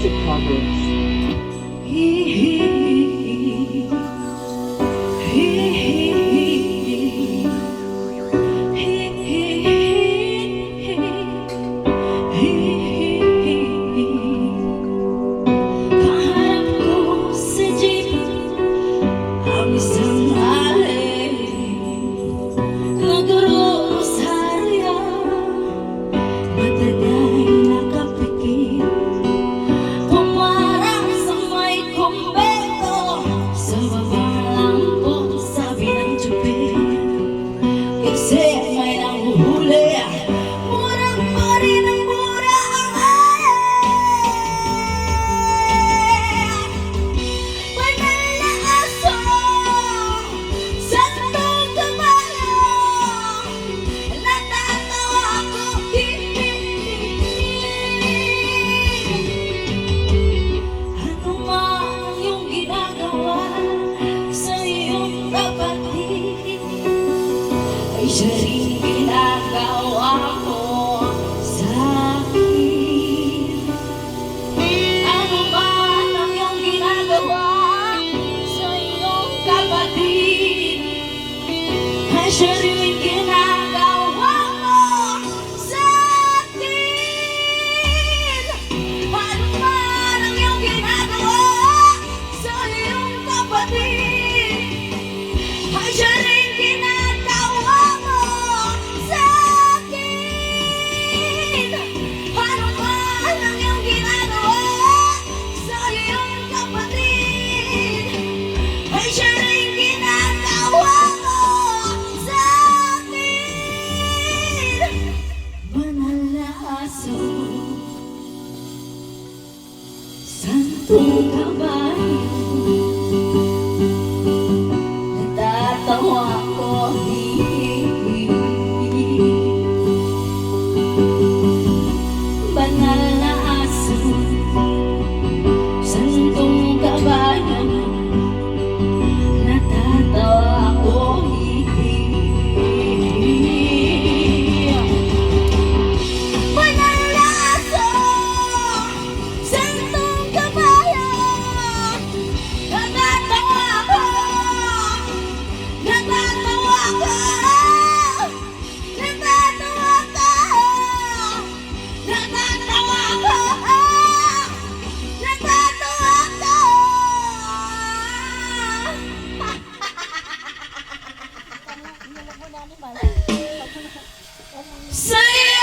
music covers. Pangarap ko sa jeep ang isang alay, nag-rosaryo, matagay nakapikit, pumarang sa may kumbento, sa baba lang po sabi ng tubig, kasi may nanghuhuli, murang pa rin ang mura ang siya rin ginagawa mo sa akin. Ano man ang iyong ginagawa sa iyong kapatid, ay siya rin ginagawa mo sa akin. Ano man ang iyong ginagawa sa iyong kapatid, ay siya rin ginagawa mo sa akin. Ano man ang iyong ginagawa sa iyong kapatid, ay siya rin ginagawa mo sa akin. Banal na aso, santong kabayo, natatawa ko, banal na aso, santong kabayo, natatawa ko, banal na aso, santong kabayo, natatawa ko, natatawa ko, natatawa ko, natatawa ko, natatawa ko. Sa'yo